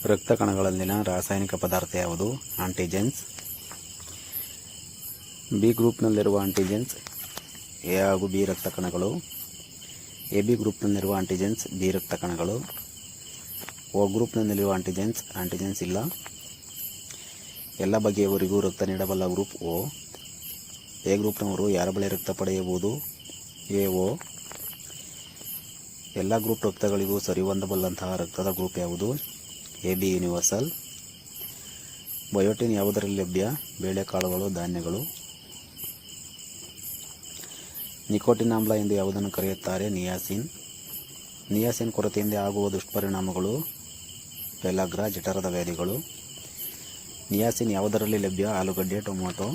ರಕ್ತ ಕಣಗಳಲ್ಲಿನ ರಾಸಾಯನಿಕ ಪದಾರ್ಥ ಯಾವುದು? ಆಂಟಿಜೆನ್ಸ್. ಬಿ ಗ್ರೂಪ್ನಲ್ಲಿರುವ ಆಂಟಿಜೆನ್ಸ್ ಎ ಹಾಗೂ ಬಿ ರಕ್ತ ಕಣಗಳು. ಎ ಬಿ ಗ್ರೂಪ್ನಲ್ಲಿರುವ ಆಂಟಿಜೆನ್ಸ್ ಬಿ ರಕ್ತ ಕಣಗಳು. ಓ ಗ್ರೂಪ್ನಲ್ಲಿರುವ ಆಂಟಿಜೆನ್ಸ್ ಇಲ್ಲ. ಎಲ್ಲ ಬಗೆಯವರಿಗೂ ರಕ್ತ ನೀಡಬಲ್ಲ ಗ್ರೂಪ್ ಓ. ಎ ಗ್ರೂಪ್ನವರು ಯಾರ ಬಳಿ ರಕ್ತ ಪಡೆಯಬಹುದು? A O. ಎಲ್ಲ ಗ್ರೂಪ್ ರಕ್ತಗಳಿಗೂ ಸರಿಹೊಂದಬಲ್ಲಂತಹ ರಕ್ತದ ಗ್ರೂಪ್ ಯಾವುದು? A B universal. ಬಯೋಟಿನ್ ಯಾವುದರಲ್ಲಿ ಲಭ್ಯ? ಬೇಳೆಕಾಳುಗಳು, ಧಾನ್ಯಗಳು. ನಿಕೋಟಿನ್ ಆಮ್ಲ ಎಂದು ಯಾವುದನ್ನು ಕರೆಯುತ್ತಾರೆ? ನಿಯಾಸಿನ್. ನಿಯಾಸಿನ್ ಕೊರತೆಯಿಂದ ಆಗುವ ದುಷ್ಪರಿಣಾಮಗಳು: ಪೆಲಾಗ್ರ, ಜಠರದ ವ್ಯಾಧಿಗಳು. ನಿಯಾಸಿನ್ ಯಾವುದರಲ್ಲಿ ಲಭ್ಯ? ಆಲೂಗಡ್ಡೆ, ಟೊಮ್ಯಾಟೊ.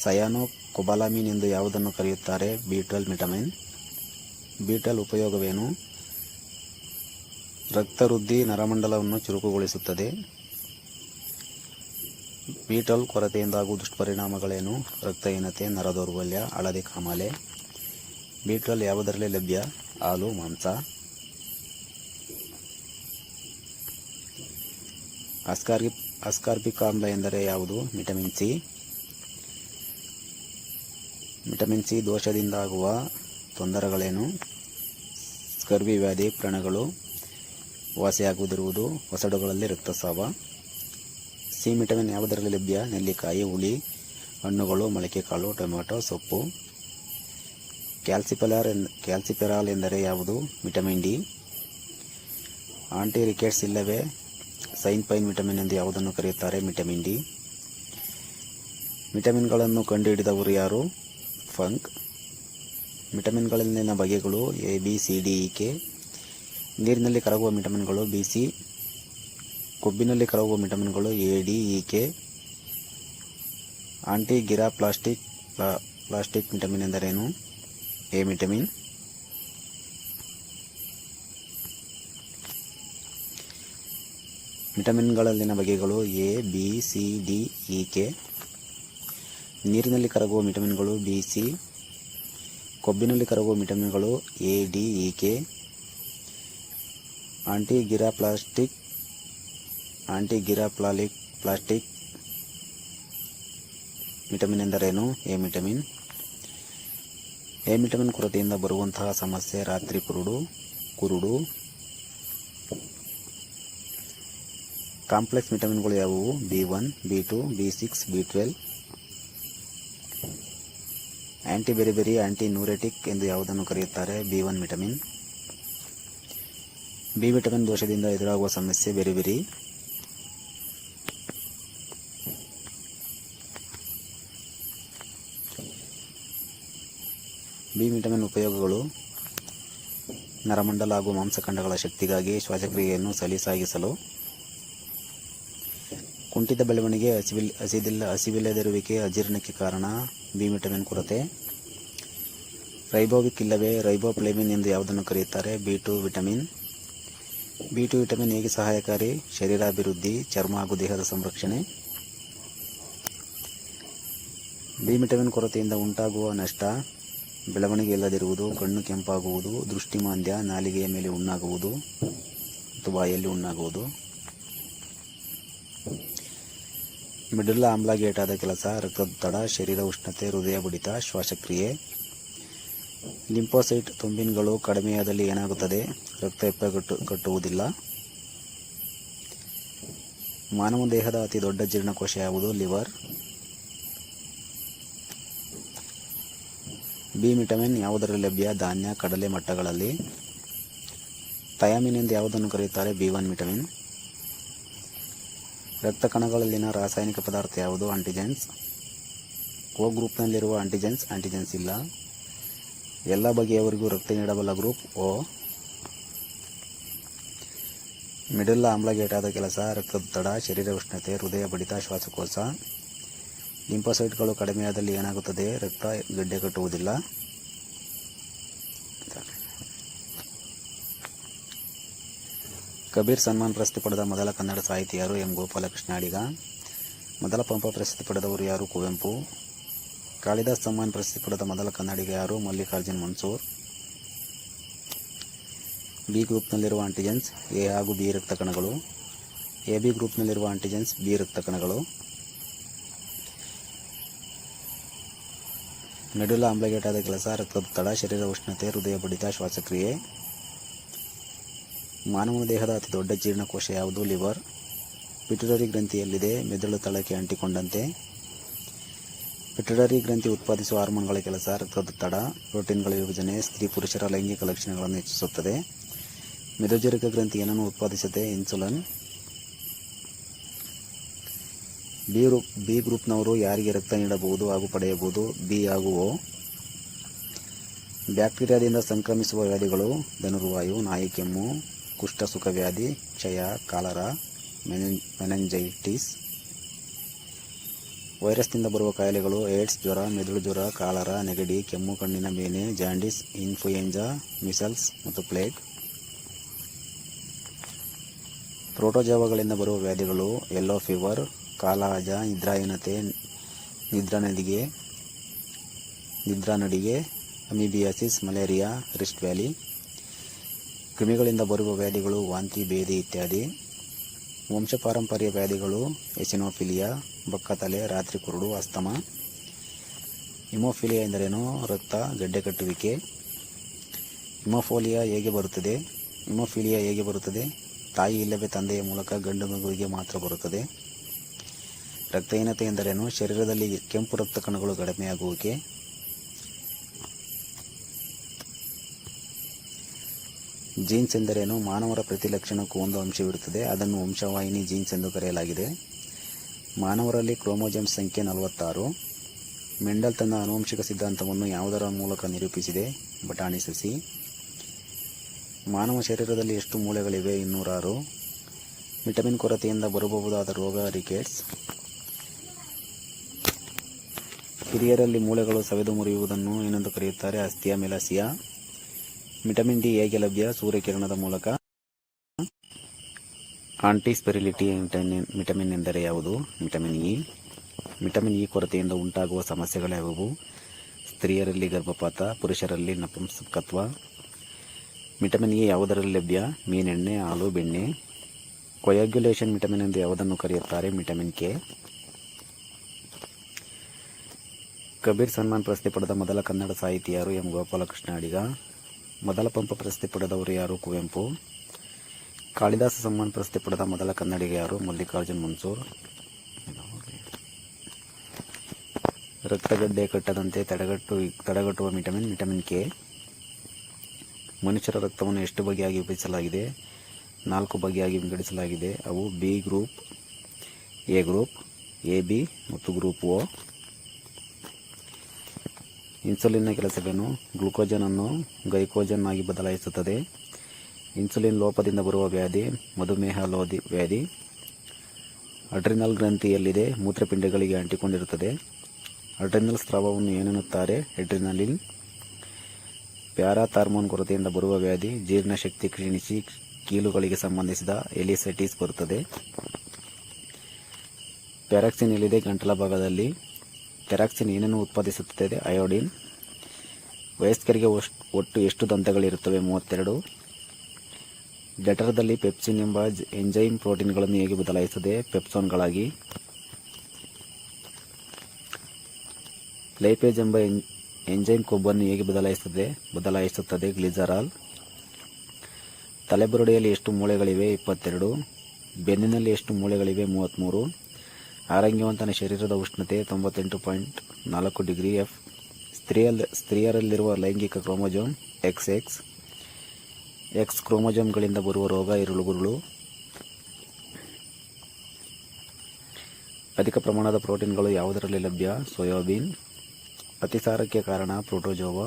ಸಯಾನೋ ಕೊಬಾಲಾಮಿನ್ ಎಂದು ಯಾವುದನ್ನು ಕರೆಯುತ್ತಾರೆ? ಬಿ12 ವಿಟಮಿನ್. ಬಿ12 ಉಪಯೋಗವೇನು? ರಕ್ತ ವೃದ್ಧಿ, ನರಮಂಡಲವನ್ನು ಚುರುಕುಗೊಳಿಸುತ್ತದೆ. ಬಿ12 ಕೊರತೆಯಿಂದಾಗುವ ದುಷ್ಪರಿಣಾಮಗಳೇನು? ರಕ್ತಹೀನತೆ, ನರದೌರ್ಬಲ್ಯ, ಹಳದಿ ಕಾಮಾಲೆ. ಬಿ12 ಯಾವುದರಲ್ಲಿ ಲಭ್ಯ? ಹಾಲು, ಮಾಂಸ. ಅಸ್ಕಾರ್ಬಿಕ್ ಆಮ್ಲ ಎಂದರೆ ಯಾವುದು? Vitamin C. ವಿಟಮಿನ್ ಸಿ ದೋಷದಿಂದಾಗುವ ತೊಂದರೆಗಳೇನು? ಸ್ಕರ್ವಿ ವ್ಯಾಧಿ, ವ್ರಣಗಳು ವಾಸಿಯಾಗುವುದಿರುವುದು, ಒಸಡುಗಳಲ್ಲಿ ರಕ್ತಸ್ರಾವ. ಸಿ ವಿಟಮಿನ್ ಯಾವುದರಲ್ಲಿ ಲಭ್ಯ? ನೆಲ್ಲಿಕಾಯಿ, ಹುಳಿ ಹಣ್ಣುಗಳು, ಮೊಳಕೆ ಕಾಳು, ಟೊಮ್ಯಾಟೊ, ಸೊಪ್ಪು. ಕ್ಯಾಲ್ಸಿಫೆರಾಲ್ ಎಂದರೆ ಯಾವುದು? Vitamin D. ಆಂಟಿ ರಿಕೆಟ್ಸ್ ಇಲ್ಲವೇ ಸೈನ್ ಪೈನ್ ವಿಟಮಿನ್ ಎಂದು ಯಾವುದನ್ನು ಕರೆಯುತ್ತಾರೆ? Vitamin D. ವಿಟಮಿನ್ಗಳನ್ನು ಕಂಡುಹಿಡಿದವರು ಯಾರು? ಫಂಕ್. ವಿಟಮಿನ್ಗಳಲ್ಲಿನ ಬಗೆಗಳು A B C D E K. ನೀರಿನಲ್ಲಿ ಕರಗುವ ವಿಟಮಿನ್ಗಳು ಬಿ ಸಿ. ಕೊಬ್ಬಿನಲ್ಲಿ ಕರಗುವ ವಿಟಮಿನ್ಗಳು A D E K. Plastic vitamin ಎಂದರೇನು? A vitamin. ವಿಟಮಿನ್ಗಳಲ್ಲಿನ ಬಗೆಗಳು A B C D E K. ನೀರಿನಲ್ಲಿ ಕರಗುವ ವಿಟಮಿನ್ಗಳು ಬಿ ಸಿ. ಕೊಬ್ಬಿನಲ್ಲಿ ಕರಗುವ ವಿಟಮಿನ್ಗಳು A D E K. Plastic vitamin ಎಂದರೇನು? A vitamin. ಎ ವಿಟಮಿನ್ ಕೊರತೆಯಿಂದ ಬರುವಂತಹ ಸಮಸ್ಯೆ: ರಾತ್ರಿ ಕುರುಡು. ಕಾಂಪ್ಲೆಕ್ಸ್ ವಿಟಮಿನ್ಗಳು ಯಾವುವು? B one, B two, ಬಿ6, ಬಿ12. ಆಂಟಿಬೆರಿಬೆರಿ, ಆಂಟಿ ನ್ಯೂರೆಟಿಕ್ ಎಂದು ಯಾವುದನ್ನು ಕರೆಯುತ್ತಾರೆ? B one vitamin. ಬಿ ವಿಟಮಿನ್ ದೋಷದಿಂದ ಎದುರಾಗುವ ಸಮಸ್ಯೆ: ಬೆರಿಬೆರಿ. ಬಿ ವಿಟಮಿನ್ ಉಪಯೋಗಗಳು: ನರಮಂಡಲ ಹಾಗೂ ಮಾಂಸಖಂಡಗಳ ಶಕ್ತಿಗಾಗಿ, ಶ್ವಾಸಕ್ರಿಯೆಯನ್ನು ಸಲೀಸಾಗಿಸಲು. ಕುಂಠಿತ ಬೆಳವಣಿಗೆ, ಹಸಿವಿಲ್ಲದಿರುವಿಕೆ, ಅಜೀರ್ಣಕ್ಕೆ ಕಾರಣ: ಬಿ ವಿಟಮಿನ್ ಕೊರತೆ. ರೈಬೋವಿಕ್ ಇಲ್ಲವೇ ರೈಬೋಫ್ಲೇವಿನ್ ಎಂದು ಯಾವುದನ್ನು ಕರೆಯುತ್ತಾರೆ? B two vitamin. ಬಿ2 ವಿಟಮಿನ್ ಹೇಗೆ ಸಹಾಯಕಾರಿ? ಶರೀರಾಭಿವೃದ್ಧಿ, ಚರ್ಮ ಹಾಗೂ ದೇಹದ ಸಂರಕ್ಷಣೆ. ಬಿ ವಿಟಮಿನ್ ಕೊರತೆಯಿಂದ ಉಂಟಾಗುವ ನಷ್ಟ: ಬೆಳವಣಿಗೆ ಇಲ್ಲದಿರುವುದು, ಕಣ್ಣು ಕೆಂಪಾಗುವುದು, ದೃಷ್ಟಿಮಾಂದ್ಯ, ನಾಲಿಗೆಯ ಮೇಲೆ ಹುಣ್ಣಾಗುವುದು ಮತ್ತು ಬಾಯಲ್ಲಿ ಹುಣ್ಣಾಗುವುದು. ಮೆಡುಲ್ಲಾ ಆಮ್ಲಗೇಟಾದ ಕೆಲಸ: ರಕ್ತದೊತ್ತಡ, ಶರೀರ ಉಷ್ಣತೆ, ಹೃದಯ ಬಡಿತ, ಶ್ವಾಸಕ್ರಿಯೆ. ಲಿಂಫೋಸೈಟ್ ತುಂಬಿನ್ಗಳು ಕಡಿಮೆಯಾದಲ್ಲಿ ಏನಾಗುತ್ತದೆ? ರಕ್ತ ಹೆಪ್ಪುಗಟ್ಟುವುದಿಲ್ಲ. ಮಾನವ ದೇಹದ ಅತಿ ದೊಡ್ಡ ಜೀರ್ಣಕೋಶ ಯಾವುದು? ಲಿವರ್. ಬಿ ವಿಟಮಿನ್ ಯಾವುದರಲ್ಲಿ ಲಭ್ಯ? ಧಾನ್ಯ, ಕಡಲೆ, ಮಟ್ಟಗಳಲ್ಲಿ. ಥಯಾಮಿನ್ ಎಂದು ಯಾವುದನ್ನು ಕರೆಯುತ್ತಾರೆ? B one vitamin. ರಕ್ತ ಕಣಗಳಲ್ಲಿನ ರಾಸಾಯನಿಕ ಪದಾರ್ಥ ಯಾವುದು? ಆಂಟಿಜೆನ್ಸ್. ಓ ಗ್ರೂಪ್ನಲ್ಲಿರುವ ಆಂಟಿಜೆನ್ಸ್ ಇಲ್ಲ. ಎಲ್ಲ ಬಗೆಯವರಿಗೂ ರಕ್ತ ನೀಡಬಲ್ಲ ಗ್ರೂಪ್ ಓ. ಮೆಡುಲ್ಲಾ ಆಮ್ಲಗೇಟಾದ ಕೆಲಸ: ರಕ್ತದೊತ್ತಡ, ಶರೀರ ಉಷ್ಣತೆ, ಹೃದಯ ಬಡಿತ, ಶ್ವಾಸಕೋಶ. ಲಿಂಫೋಸೈಟ್ಗಳು ಕಡಿಮೆಯಾದಲ್ಲಿ ಏನಾಗುತ್ತದೆ? ರಕ್ತ ಗಡ್ಡೆಕಟ್ಟುವುದಿಲ್ಲ. ಕಬೀರ್ ಸನ್ಮಾನ್ ಪ್ರಶಸ್ತಿ ಪಡೆದ ಮೊದಲ ಕನ್ನಡ ಸಾಹಿತಿ ಯಾರು? ಎಂ ಗೋಪಾಲಕೃಷ್ಣ ಅಡಿಗ. ಮೊದಲ ಪಂಪ ಪ್ರಶಸ್ತಿ ಪಡೆದವರು ಯಾರು? ಕುವೆಂಪು. ಕಾಳಿದಾಸ್ ಸಮ್ಮಾನ್ ಪ್ರಶಸ್ತಿ ಪಡೆದ ಮೊದಲ ಕನ್ನಡಿಗ ಯಾರು? ಮಲ್ಲಿಕಾರ್ಜುನ್ ಮನ್ಸೂರ್. ಬಿ ಗ್ರೂಪ್ನಲ್ಲಿರುವ ಆಂಟಿಜೆನ್ಸ್ ಎ ಹಾಗೂ ಬಿ ರಕ್ತ ಕಣಗಳು. ಎ ಬಿ ಗ್ರೂಪ್ನಲ್ಲಿರುವ ಆಂಟಿಜೆನ್ಸ್ ಬಿ ರಕ್ತ ಕಣಗಳು. ಮೆಡುಲ್ಲಾ ಆಮ್ಲಗೇಟಾದ ಕೆಲಸ, ರಕ್ತದೊತ್ತಡ, ಶರೀರ ಉಷ್ಣತೆ, ಹೃದಯ ಬಡಿತ, ಶ್ವಾಸಕ್ರಿಯೆ. ಮಾನವನ ದೇಹದ ಅತಿ ದೊಡ್ಡ ಜೀರ್ಣಕೋಶ ಯಾವುದು? ಲಿವರ್. ಪಿಟ್ಯುಟರಿ ಗ್ರಂಥಿಯಲ್ಲಿದೆ, ಮೆದುಳು ತಳಕ್ಕೆ ಅಂಟಿಕೊಂಡಂತೆ. ಪಿಟ್ಯುಟರಿ ಗ್ರಂಥಿ ಉತ್ಪಾದಿಸುವ ಹಾರ್ಮೋನ್ಗಳ ಕೆಲಸ, ರಕ್ತದೊತ್ತಡ, ಪ್ರೋಟೀನ್ಗಳ ವಿಭಜನೆ, ಸ್ತ್ರೀ ಪುರುಷರ ಲೈಂಗಿಕ ಲಕ್ಷಣಗಳನ್ನು ಹೆಚ್ಚಿಸುತ್ತದೆ. ಮೆದೋಜೀರಕ ಗ್ರಂಥಿ ಏನನ್ನು ಉತ್ಪಾದಿಸುತ್ತದೆ? ಇನ್ಸುಲಿನ್. ಬಿ ಗ್ರೂಪ್ನವರು ಯಾರಿಗೆ ರಕ್ತ ನೀಡಬಹುದು ಹಾಗೂ ಪಡೆಯಬಹುದು? ಬಿ ಹಾಗೂ ಓ. ಬ್ಯಾಕ್ಟೀರಿಯಾದಿಂದ ಸಂಕ್ರಮಿಸುವ ವ್ಯಾಧಿಗಳು: ಧನುರ್ವಾಯು, ನಾಯಿ ಕೆಮ್ಮು, ಕುಷ್ಠ ಸುಖ ವ್ಯಾಧಿ, ಕ್ಷಯ, ಕಾಲರಾ, ಮೆನೆಂಜೈಟಿಸ್. ವೈರಸ್ನಿಂದ ಬರುವ ಕಾಯಿಲೆಗಳು: ಏಡ್ಸ್, ಜ್ವರ, ಮೆದುಳು ಜ್ವರ, ಕಾಲರಾ, ನೆಗಡಿ, ಕೆಮ್ಮು, ಕಣ್ಣಿನ ಬೇನೆ, ಜಾಂಡಿಸ್, ಇನ್ಫ್ಲೂಯೆಂಜಾ, ಮಿಸಲ್ಸ್ ಮತ್ತು ಪ್ಲೇಗ್. ಪ್ರೋಟೋಜೋವಾಗಳಿಂದ ಬರುವ ವ್ಯಾಧಿಗಳು: ಯೆಲ್ಲೋ ಫೀವರ್, ಕಾಲಹಜ, ನಿದ್ರಾಹೀನತೆ, ನಿದ್ರಾನಡಿಗೆ, ಅಮೀಬಿಯಾಸಿಸ್, ಮಲೇರಿಯಾ, ರಿಫ್ಟ್ ವ್ಯಾಲಿ. ಕ್ರಿಮಿಗಳಿಂದ ಬರುವ ವ್ಯಾಧಿಗಳು: ವಾಂತಿ, ಭೇದಿ ಇತ್ಯಾದಿ. ವಂಶಪಾರಂಪರ್ಯ ವ್ಯಾಧಿಗಳು: ಎಸಿನೋಫಿಲಿಯಾ, ಬಕ್ಕತಲೆ, ರಾತ್ರಿ ಕುರುಡು, ಅಸ್ತಮಾ. ಹಿಮೋಫಿಲಿಯಾ ಎಂದರೇನು? ರಕ್ತ ಗಡ್ಡೆಕಟ್ಟುವಿಕೆ. ಹಿಮೋಫಿಲಿಯಾ ಹೇಗೆ ಬರುತ್ತದೆ? ತಾಯಿ ಇಲ್ಲವೇ ತಂದೆಯ ಮೂಲಕ ಗಂಡು ಮಗುವಿಗೆ ಮಾತ್ರ ಬರುತ್ತದೆ. ರಕ್ತಹೀನತೆ ಎಂದರೇನು? ಶರೀರದಲ್ಲಿ ಕೆಂಪು ರಕ್ತ ಕಣಗಳು ಕಡಿಮೆಯಾಗುವಿಕೆ. ಜೀನ್ಸ್ ಎಂದರೇನು? ಮಾನವರ ಪ್ರತಿ ಲಕ್ಷಣಕ್ಕೂ ಒಂದು ಅಂಶವಿರುತ್ತದೆ, ಅದನ್ನು ವಂಶವಾಹಿನಿ ಜೀನ್ಸ್ ಎಂದು ಕರೆಯಲಾಗಿದೆ. ಮಾನವರಲ್ಲಿ ಕ್ರೋಮೋಜೋಮ್ ಸಂಖ್ಯೆ 46. ಮೆಂಡಲ್ ತನ್ನ ಆನುವಂಶಿಕ ಸಿದ್ಧಾಂತವನ್ನು ಯಾವುದರ ಮೂಲಕ ನಿರೂಪಿಸಿದೆ? ಬಟಾಣಿ ಸಸಿ. ಮಾನವ ಶರೀರದಲ್ಲಿ ಎಷ್ಟು ಮೂಳೆಗಳಿವೆ? 206. ವಿಟಮಿನ್ ಕೊರತೆಯಿಂದ ಬರಬಹುದಾದ ರೋಗ: ರಿಕೆಟ್ಸ್. ಹಿರಿಯರಲ್ಲಿ ಮೂಳೆಗಳು ಸವೆದು ಮುರಿಯುವುದನ್ನು ಏನೆಂದು ಕರೆಯುತ್ತಾರೆ? ಆಸ್ಟಿಯೋಮೆಲಾಸಿಯಾ. ವಿಟಮಿನ್ ಡಿ ಹೇಗೆ ಲಭ್ಯ? ಸೂರ್ಯಕಿರಣದ ಮೂಲಕ. ಆಂಟಿಸ್ಪೆರಿಲಿಟಿ ವಿಟಮಿನ್ ಎಂದರೆ ಯಾವುದು? Vitamin E. ವಿಟಮಿನ್ ಇ ಕೊರತೆಯಿಂದ ಉಂಟಾಗುವ ಸಮಸ್ಯೆಗಳ್ಯಾವುವು? ಸ್ತ್ರೀಯರಲ್ಲಿ ಗರ್ಭಪಾತ, ಪುರುಷರಲ್ಲಿ ನಪುಂಸಕತ್ವ. ವಿಟಮಿನ್ ಇ ಯಾವುದರಲ್ಲಿ ಲಭ್ಯ? ಮೀನೆಣ್ಣೆ, ಹಾಲು, ಬೆಣ್ಣೆ. ಕೊಯಾಗ್ಯುಲೇಷನ್ ವಿಟಮಿನ್ ಎಂದು ಯಾವುದನ್ನು ಕರೆಯುತ್ತಾರೆ? Vitamin K. ಕಬೀರ್ ಸನ್ಮಾನ್ ಪ್ರಶಸ್ತಿ ಪಡೆದ ಮೊದಲ ಕನ್ನಡ ಸಾಹಿತಿ ಯಾರು? ಎಂ ಗೋಪಾಲಕೃಷ್ಣ ಅಡಿಗ. ಮೊದಲ ಪಂಪ ಪ್ರಶಸ್ತಿ ಪಡೆದವರು ಯಾರು? ಕುವೆಂಪು. ಕಾಳಿದಾಸ ಸಮ್ಮಾನ್ ಪ್ರಶಸ್ತಿ ಪಡೆದ ಮೊದಲ ಕನ್ನಡಿಗ ಯಾರು? ಮಲ್ಲಿಕಾರ್ಜುನ್ ಮನ್ಸೂರ್. ರಕ್ತಗಡ್ಡೆ ಕಟ್ಟದಂತೆ ತಡೆಗಟ್ಟುವ ವಿಟಮಿನ್ ಕೆ. ಮನುಷ್ಯರ ರಕ್ತವನ್ನು ಎಷ್ಟು ಬಗೆಯಾಗಿ ವಿಭಜಿಸಲಾಗಿದೆ? 4 ಬಗೆಯಾಗಿ ವಿಂಗಡಿಸಲಾಗಿದೆ. ಅವು: B group, A group, A B ಮತ್ತು ಗ್ರೂಪ್ ಓ. ಇನ್ಸುಲಿನ್ನ ಕೆಲಸವೇನು? ಗ್ಲೂಕೋಜನ್ ಅನ್ನು ಗ್ಲೈಕೋಜನ್ ಆಗಿ ಬದಲಾಯಿಸುತ್ತದೆ. ಇನ್ಸುಲಿನ್ ಲೋಪದಿಂದ ಬರುವ ವ್ಯಾಧಿ: ಮಧುಮೇಹ ವ್ಯಾಧಿ. ಅಡ್ರಿನಲ್ ಗ್ರಂಥಿಯಲ್ಲಿದೆ, ಮೂತ್ರಪಿಂಡಗಳಿಗೆ ಅಂಟಿಕೊಂಡಿರುತ್ತದೆ. ಅಡ್ರಿನಲ್ ಸ್ರಾವವನ್ನು ಏನೆನ್ನುತ್ತಾರೆ? ಅಡ್ರಿನಲಿನ್. ಪ್ಯಾರಾಥಾರ್ಮೋನ್ ಕೊರತೆಯಿಂದ ಬರುವ ವ್ಯಾಧಿ: ಜೀರ್ಣಶಕ್ತಿ ಕ್ಷೀಣಿಸಿ ಕೀಲುಗಳಿಗೆ ಸಂಬಂಧಿಸಿದ ಎಲಿಸೈಟಿಸ್ ಬರುತ್ತದೆ. ಪ್ಯಾರಾಕ್ಸಿನ್ ಎಲ್ಲಿದೆ? ಗಂಟಲ ಭಾಗದಲ್ಲಿ. ಪ್ಯಾರಾಕ್ಸಿನ್ ಏನನ್ನು ಉತ್ಪಾದಿಸುತ್ತದೆ? ಅಯೋಡಿನ್. ವಯಸ್ಕರಿಗೆ ಒಟ್ಟು ಎಷ್ಟು ದಂತಗಳಿರುತ್ತವೆ? 32. ಡೆಟರ್ದಲ್ಲಿ ಪೆಪ್ಸಿನ್ ಎಂಬ ಎಂಜೈಮ್ ಪ್ರೋಟೀನ್ಗಳನ್ನು ಹೇಗೆ ಬದಲಾಯಿಸುತ್ತದೆ? ಪೆಪ್ಸೋನ್ಗಳಾಗಿ. ಲೈಪೇಜ್ ಎಂಬ ಎಂಜೈಮ್ ಕೊಬ್ಬನ್ನು ಹೇಗೆ ಬದಲಾಯಿಸುತ್ತದೆ? ಗ್ಲಿಸರಾಲ್. ತಲೆಬುರುಡೆಯಲ್ಲಿ ಎಷ್ಟು ಮೂಳೆಗಳಿವೆ? 22. ಬೆನ್ನಿನಲ್ಲಿ ಎಷ್ಟು ಮೂಳೆಗಳಿವೆ? 33. ಆರೋಗ್ಯವಂತನ ಶರೀರದ ಉಷ್ಣತೆ 98.4 ಡಿಗ್ರಿ ಎಫ್. ಸ್ತ್ರೀಯರಲ್ಲಿರುವ ಲೈಂಗಿಕ ಕ್ರೋಮೋಜೋಮ್ XX. X ಕ್ರೋಮೋಜೋಮ್ಗಳಿಂದ ಬರುವ ರೋಗ: ಇರುಳುಗುರುಳು. ಅಧಿಕ ಪ್ರಮಾಣದ ಪ್ರೋಟೀನ್ಗಳು ಯಾವುದರಲ್ಲಿ ಲಭ್ಯ? ಸೋಯಾಬೀನ್. ಅತಿಸಾರಕ್ಕೆ ಕಾರಣ: ಪ್ರೋಟೋಜೋವಾ.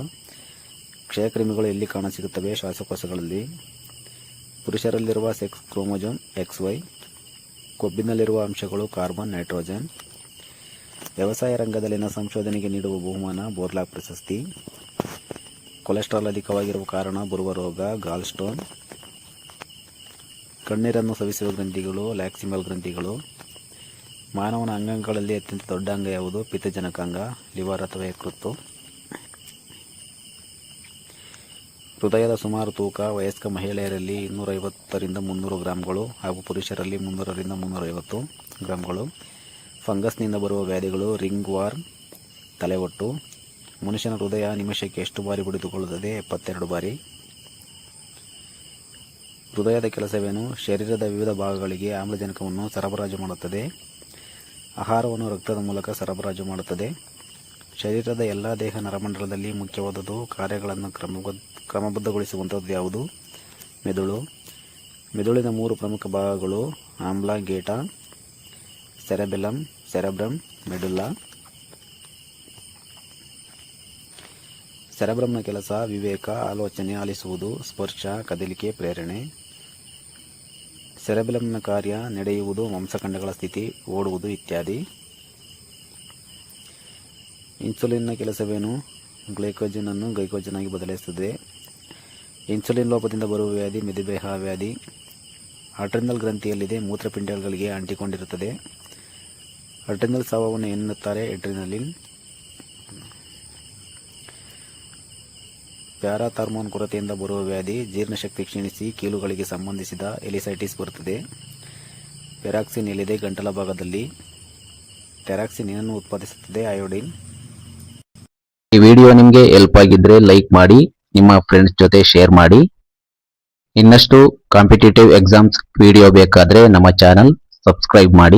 ಕ್ಷಯಕ್ರಿಮಿಗಳು ಎಲ್ಲಿ ಕಾಣಸಿಗುತ್ತವೆ? ಶ್ವಾಸಕೋಶಗಳಲ್ಲಿ. ಪುರುಷರಲ್ಲಿರುವ ಸೆಕ್ಸ್ ಕ್ರೋಮೋಜೋಮ್ XY. ಕೊಬ್ಬಿನಲ್ಲಿರುವ ಅಂಶಗಳು: ಕಾರ್ಬನ್, ನೈಟ್ರೋಜನ್. ವ್ಯವಸಾಯ ರಂಗದಲ್ಲಿನ ಸಂಶೋಧನೆಗೆ ನೀಡುವ ಬಹುಮಾನ: ಬೋರ್ಲಾಗ್ ಪ್ರಶಸ್ತಿ. ಕೊಲೆಸ್ಟ್ರಾಲ್ ಅಧಿಕವಾಗಿರುವ ಕಾರಣ ಬರುವ ರೋಗ: ಗಾಲ್ ಸ್ಟೋನ್. ಕಣ್ಣೀರನ್ನು ಸ್ರವಿಸುವ ಗ್ರಂಥಿಗಳು: ಲ್ಯಾಕ್ರಿಮಲ್ ಗ್ರಂಥಿಗಳು. ಮಾನವನ ಅಂಗಾಂಗಗಳಲ್ಲಿ ಅತ್ಯಂತ ದೊಡ್ಡ ಅಂಗ ಯಾವುದು? ಪಿತ್ತಜನಕಾಂಗ, ಲಿವರ್ ಅಥವಾ ಯಕೃತ್ತು. ಹೃದಯದ ಸುಮಾರು ತೂಕ ವಯಸ್ಕ ಮಹಿಳೆಯರಲ್ಲಿ 250ರಿಂದ 300 ಗ್ರಾಂಗಳು ಹಾಗೂ ಪುರುಷರಲ್ಲಿ 300ರಿಂದ 350 ಗ್ರಾಂಗಳು. ಫಂಗಸ್ನಿಂದ ಬರುವ ವ್ಯಾಧಿಗಳು ರಿಂಗ್ ವಾರ್ಮ್, ತಲೆಹೊಟ್ಟು. ಮನುಷ್ಯನ ಹೃದಯ ನಿಮಿಷಕ್ಕೆ ಎಷ್ಟು ಬಾರಿ ಬಡಿದುಕೊಳ್ಳುತ್ತದೆ? 72 ಬಾರಿ. ಹೃದಯದ ಕೆಲಸವೇನು? ಶರೀರದ ವಿವಿಧ ಭಾಗಗಳಿಗೆ ಆಮ್ಲಜನಕವನ್ನು ಸರಬರಾಜು ಮಾಡುತ್ತದೆ. ಆಹಾರವನ್ನು ರಕ್ತದ ಮೂಲಕ ಸರಬರಾಜು ಮಾಡುತ್ತದೆ. ಶರೀರದ ಎಲ್ಲ ದೇಹ ನರಮಂಡಲದಲ್ಲಿ ಮುಖ್ಯವಾದದ್ದು ಕಾರ್ಯಗಳನ್ನು ಕ್ರಮಬದ್ಧಗೊಳಿಸುವಂಥದ್ದು ಯಾವುದು? ಮೆದುಳು. ಮೆದುಳಿನ 3 ಪ್ರಮುಖ ಭಾಗಗಳು ಆಮ್ಲಗೇಟ, ಸೆರೆಬ್ರಮ್, ಮೆಡುಲ್ಲಾ. ಸೆರೆಬ್ರಮ್ನ ಕೆಲಸ ವಿವೇಕ, ಆಲೋಚನೆ, ಆಲಿಸುವುದು, ಸ್ಪರ್ಶ, ಕದಲಿಕೆ, ಪ್ರೇರಣೆ. ಸೆರೆಬ್ರಮ್ನ ಕಾರ್ಯ ನಡೆಯುವುದು, ಮಾಂಸಖಂಡಗಳ ಸ್ಥಿತಿ, ಓಡುವುದು ಇತ್ಯಾದಿ. ಇನ್ಸುಲಿನ್ನ ಕೆಲಸವೇನು? ಗ್ಲೈಕೋಜನ್ ಅನ್ನು ಗ್ಲೈಕೋಜನ್ ಆಗಿ ಬದಲಾಯಿಸುತ್ತದೆ. ಇನ್ಸುಲಿನ್ ಲೋಪದಿಂದ ಬರುವ ವ್ಯಾಧಿ ಮೆದುಬೇಹ ವ್ಯಾಧಿ. ಅಡ್ರಿನಲ್ ಗ್ರಂಥಿಯಲ್ಲಿದೆ, ಮೂತ್ರಪಿಂಡಗಳಿಗೆ ಅಂಟಿಕೊಂಡಿರುತ್ತದೆ. ಅಡ್ರಿನಲ್ ಸ್ರಾವವನ್ನು ಎನ್ನುತ್ತಾರೆ? ಎಡ್ರಿನಲಿನ್. ಪ್ಯಾರಾಥಾರ್ಮೋನ್ ಕೊರತೆಯಿಂದ ಬರುವ ವ್ಯಾಧಿ ಜೀರ್ಣಶಕ್ತಿ ಕ್ಷೀಣಿಸಿ ಕೀಲುಗಳಿಗೆ ಸಂಬಂಧಿಸಿದ ಎಲಿಸೈಟಿಸ್ ಬರುತ್ತದೆ. ಪೆರಾಕ್ಸಿನ್ ಎಲ್ಲಿದೆ? ಗಂಟಲ ಭಾಗದಲ್ಲಿ. ಟೆರಾಕ್ಸಿನ್ ಏನನ್ನು ಉತ್ಪಾದಿಸುತ್ತದೆ? ಅಯೋಡಿನ್. ಈ ವಿಡಿಯೋ ನಿಮಗೆ ಹೆಲ್ಪ್ ಆಗಿದ್ರೆ ಲೈಕ್ ಮಾಡಿ, ನಿಮ್ಮ ಫ್ರೆಂಡ್ಸ್ ಜೊತೆ ಶೇರ್ ಮಾಡಿ. ಇನ್ನಷ್ಟು ಕಾಂಪಿಟೇಟಿವ್ ಎಕ್ಸಾಮ್ಸ್ ವಿಡಿಯೋ ಬೇಕಾದ್ರೆ ನಮ್ಮ ಚಾನಲ್ ಸಬ್ಸ್ಕ್ರೈಬ್ ಮಾಡಿ.